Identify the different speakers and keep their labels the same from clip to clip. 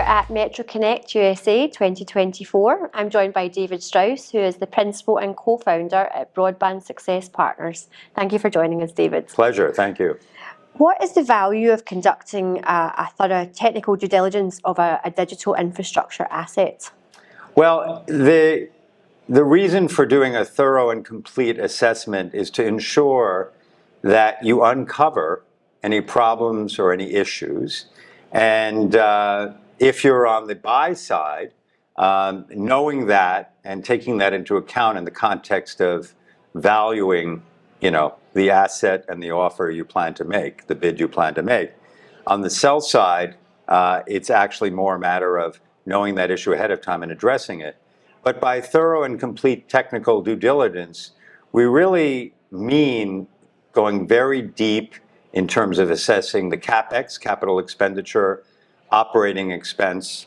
Speaker 1: at Metro Connect USA 2024. I'm joined by David Strauss, who is the principal and co-founder at Broadband Success Partners. Thank you for joining us, David.
Speaker 2: Pleasure, thank you.
Speaker 1: What is the value of conducting a thorough technical due diligence of a digital infrastructure asset?
Speaker 2: Well, the reason for doing a thorough and complete assessment is to ensure that you uncover any problems or any issues. And if you're on the buy side, knowing that and taking that into account in the context of valuing, the asset and the offer you plan to make, the bid you plan to make. On the sell side, it's actually more a matter of knowing that issue ahead of time and addressing it. But by thorough and complete technical due diligence, we really mean going very deep in terms of assessing the CapEx, capital expenditure, operating expense,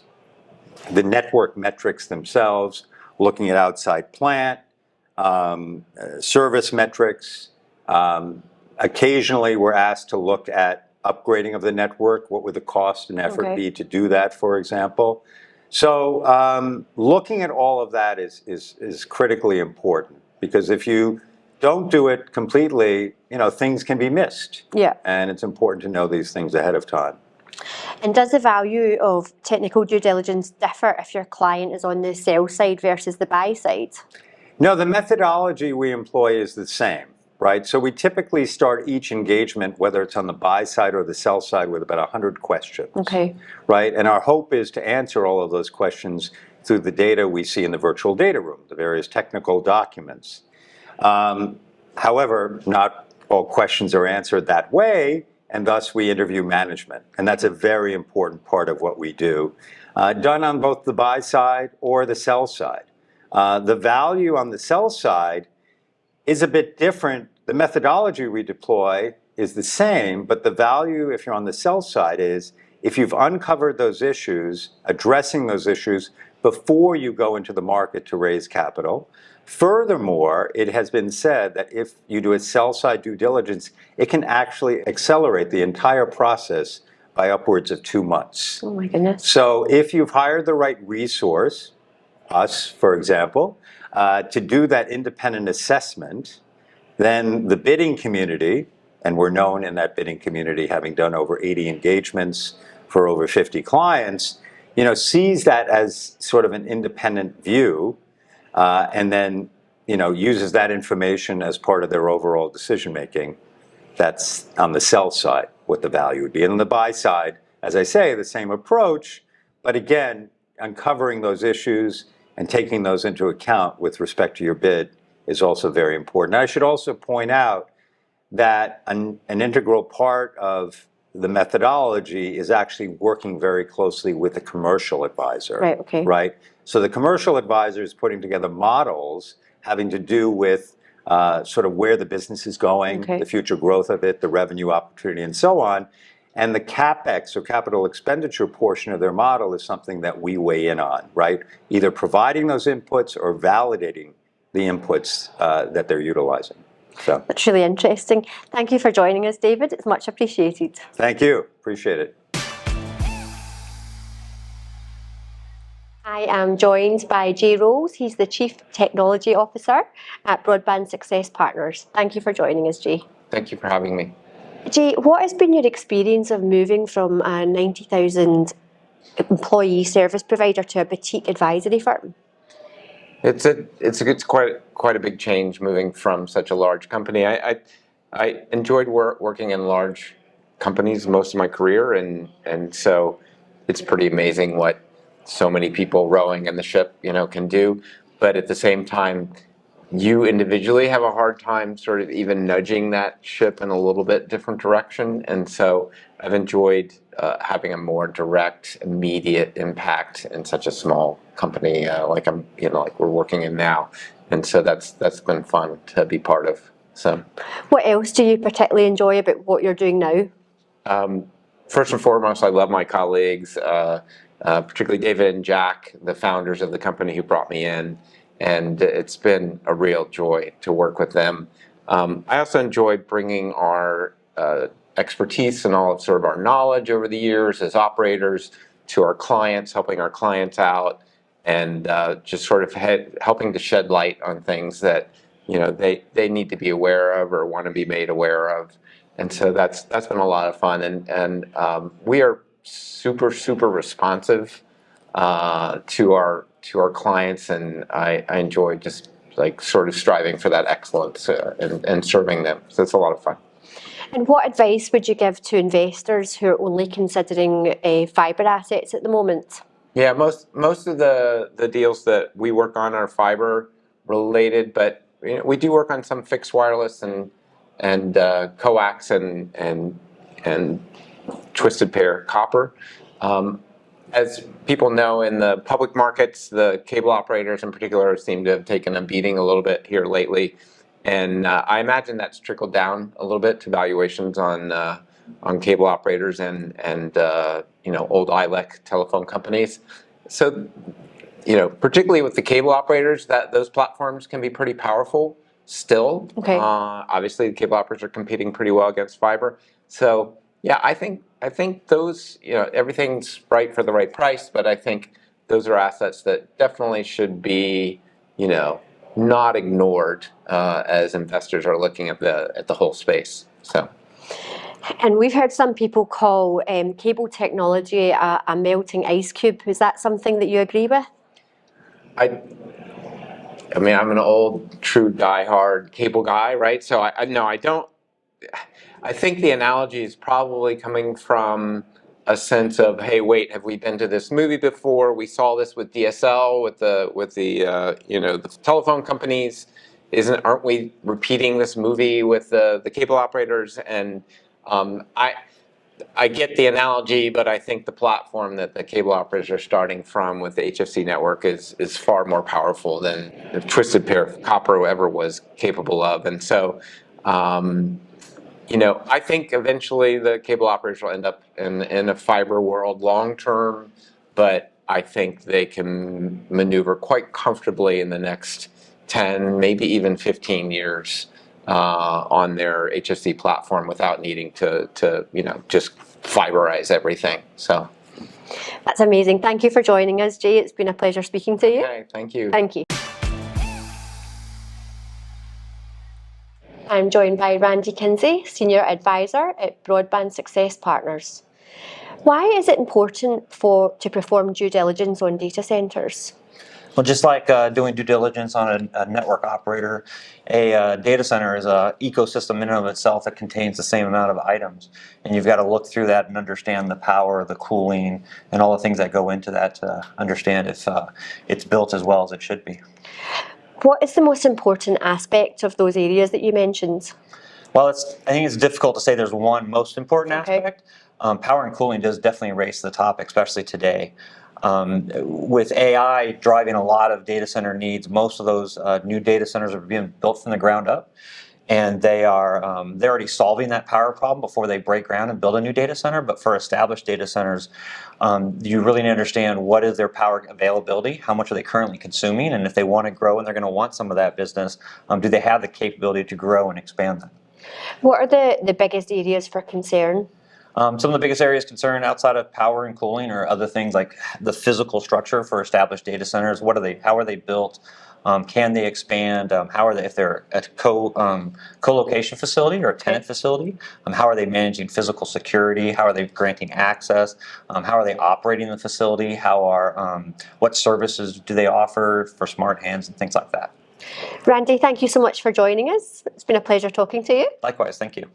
Speaker 2: the network metrics themselves, looking at outside plant, service metrics. Occasionally we're asked to look at upgrading of the network. What would the cost and effort be to do that, for example? So looking at all of that is critically important, because if you don't do it completely, things can be missed.
Speaker 1: Yeah.
Speaker 2: And it's important to know these things ahead of time.
Speaker 1: And does the value of technical due diligence differ if your client is on the sell side versus the buy side?
Speaker 2: No, the methodology we employ is the same, right? So we typically start each engagement, whether it's on the buy side or the sell side, with about 100 questions.
Speaker 1: Okay.
Speaker 2: Right? And our hope is to answer all of those questions through the data we see in the virtual data room, the various technical documents. However, not all questions are answered that way, and thus we interview management. And that's a very important part of what we do, done on both the buy side or the sell side. The value on the sell side is a bit different. The methodology we deploy is the same, but the value, if you're on the sell side, is if you've uncovered those issues, addressing those issues before you go into the market to raise capital. Furthermore, it has been said that if you do a sell-side due diligence, it can actually accelerate the entire process by upwards of 2 months.
Speaker 1: Oh my goodness.
Speaker 2: So if you've hired the right resource, us, for example, to do that independent assessment, then the bidding community, and we're known in that bidding community having done over 80 engagements for over 50 clients, sees that as sort of an independent view, and then uses that information as part of their overall decision making. That's on the sell side what the value would be. And on the buy side, as I say, the same approach, but again, uncovering those issues and taking those into account with respect to your bid is also very important. I should also point out that an integral part of the methodology is actually working very closely with the commercial advisor.
Speaker 1: Right, okay.
Speaker 2: Right? So the commercial advisor is putting together models having to do with sort of where the business is going, the future growth of it, the revenue opportunity, and so on. And the CapEx, or capital expenditure portion of their model, is something that we weigh in on, right? Either providing those inputs or validating the inputs that they're utilizing. So
Speaker 1: that's really interesting. Thank you for joining us, David. It's much appreciated.
Speaker 2: Thank you. Appreciate it.
Speaker 1: I am joined by Jay Rolls. He's the Chief Technology Officer at Broadband Success Partners. Thank you for joining us, Jay.
Speaker 3: Thank you for having me.
Speaker 1: Jay, what has been your experience of moving from a 90,000 employee service provider to a boutique advisory firm?
Speaker 3: It's quite a big change moving from such a large company. I enjoyed working in large companies most of my career, and so it's pretty amazing what so many people rowing in the ship can do. But at the same time, you individually have a hard time sort of even nudging that ship in a little bit different direction. And so I've enjoyed having a more direct, immediate impact in such a small company like we're working in now. And so that's been fun to be part of. So,
Speaker 1: what else do you particularly enjoy about what you're doing now?
Speaker 3: First and foremost, I love my colleagues, particularly David and Jack, the founders of the company who brought me in. And it's been a real joy to work with them. I also enjoy bringing our expertise and all of sort of our knowledge over the years as operators to our clients, helping our clients out, and just sort of helping to shed light on things that they need to be aware of or want to be made aware of. And so that's been a lot of fun, and we are super responsive to our clients, and I enjoy just like sort of striving for that excellence and serving them. So it's a lot of fun.
Speaker 1: And what advice would you give to investors who are only considering fibre assets at the moment?
Speaker 3: Yeah, most of the deals that we work on are fiber related, but we do work on some fixed wireless and coax and twisted pair copper. As people know, in the public markets, the cable operators in particular seem to have taken a beating a little bit here lately, and I imagine that's trickled down a little bit to valuations on cable operators and old ILEC telephone companies. So particularly with the cable operators, that those platforms can be pretty powerful still.
Speaker 1: Okay.
Speaker 3: Obviously, the cable operators are competing pretty well against fiber. So yeah, I think those, everything's right for the right price, but I think those are assets that definitely should be, not ignored as investors are looking at the whole space. So.
Speaker 1: And we've heard some people call cable technology a melting ice cube. Is that something that you agree with?
Speaker 3: I mean, I'm an old, true, diehard cable guy, right? So I don't. I think the analogy is probably coming from a sense of, hey, wait, have we been to this movie before? We saw this with DSL, with the telephone companies. Aren't we repeating this movie with the cable operators? And I get the analogy, but I think the platform that the cable operators are starting from with the HFC network is far more powerful than the twisted pair of copper ever was capable of. And so, I think eventually the cable operators will end up in a fiber world long term, but I think they can maneuver quite comfortably in the next 10, maybe even 15 years on their HFC platform without needing to just fiberize everything. So
Speaker 1: that's amazing. Thank you for joining us, Jay. It's been a pleasure speaking to you.
Speaker 3: Okay, thank you.
Speaker 1: Thank you. I'm joined by Randy Kinsey, Senior Advisor at Broadband Success Partners. Why is it important to perform due diligence on data centres?
Speaker 4: Well, just like doing due diligence on a network operator, a data center is an ecosystem in and of itself that contains the same amount of items. And you've got to look through that and understand the power, the cooling, and all the things that go into that to understand if it's built as well as it should be.
Speaker 1: What is the most important aspect of those areas that you mentioned?
Speaker 4: Well, I think it's difficult to say there's one most important aspect. Power and cooling does definitely raise to the top, especially today. With AI driving a lot of data center needs, most of those new data centers are being built from the ground up, and they're already solving that power problem before they break ground and build a new data center. But for established data centers, you really need to understand what is their power availability, how much are they currently consuming, and if they want to grow and they're going to want some of that business, do they have the capability to grow and expand that?
Speaker 1: What are the biggest areas for concern?
Speaker 4: Some of the biggest areas concerned outside of power and cooling are other things like the physical structure for established data centers. How are they built? Can they expand? How are they, if they're a co-location facility or a tenant facility? How are they managing physical security? How are they granting access? How are they operating the facility? What services do they offer for smart hands and things like that?
Speaker 1: Randy, thank you so much for joining us. It's been a pleasure talking to you.
Speaker 4: Likewise, thank you.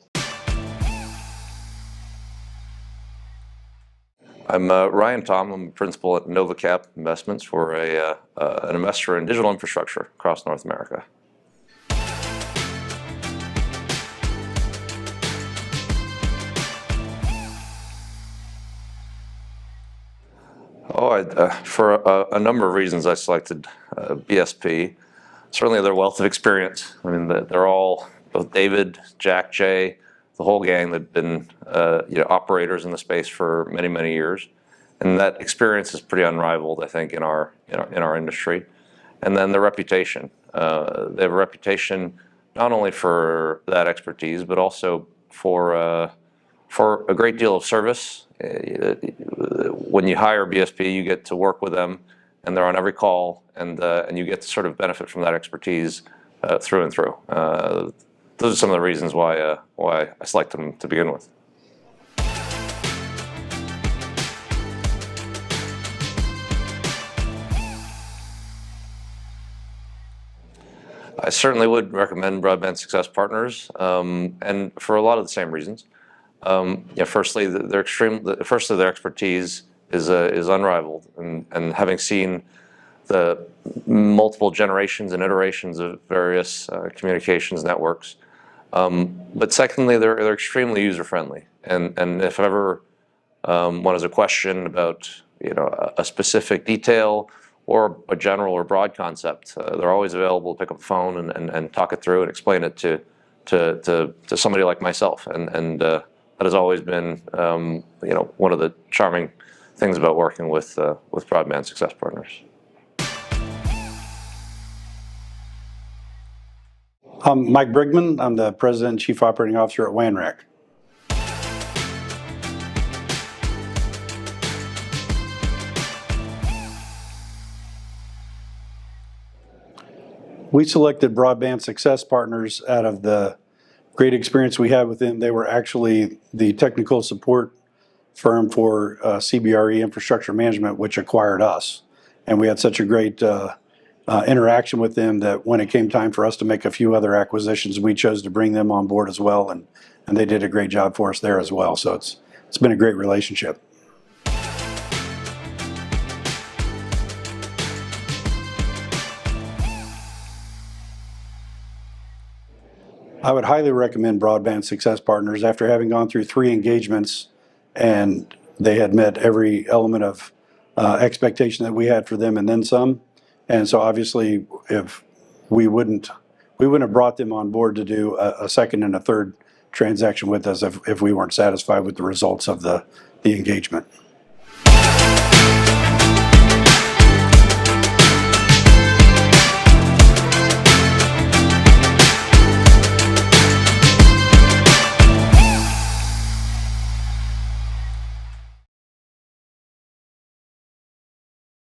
Speaker 5: I'm Ryan Tom. I'm a principal at NovaCap Investments. We're an investor in digital infrastructure across North America. For a number of reasons, I selected BSP. Certainly their wealth of experience. I mean, they're all, both David, Jack, Jay, the whole gang that have been operators in the space for many, many years. And that experience is pretty unrivaled, I think, in our industry. And then the reputation. They have a reputation not only for that expertise, but also for for a great deal of service. When you hire BSP, you get to work with them, and they're on every call, and you get to sort of benefit from that expertise through and through. Those are some of the reasons why I selected them to begin with. I certainly would recommend Broadband Success Partners, and for a lot of the same reasons. Firstly, their expertise is unrivaled, and having seen the multiple generations and iterations of various communications networks. But secondly, they're extremely user-friendly, and if ever one has a question about a specific detail or a general or broad concept, they're always available to pick up the phone and talk it through and explain it to somebody like myself, and that has always been one of the charming things about working with Broadband Success Partners.
Speaker 6: I'm Mike Brigman. I'm the President and Chief Operating Officer at WANRAC. We selected Broadband Success Partners out of the great experience we had with them. They were actually the technical support firm for CBRE Infrastructure Management, which acquired us. And we had such a great interaction with them that when it came time for us to make a few other acquisitions, we chose to bring them on board as well, and they did a great job for us there as well. So it's been a great relationship. I would highly recommend Broadband Success Partners after having gone through 3 engagements, and they had met every element of expectation that we had for them and then some. And so obviously, if we wouldn't have brought them on board to do a second and a third transaction with us if we weren't satisfied with the results of the engagement.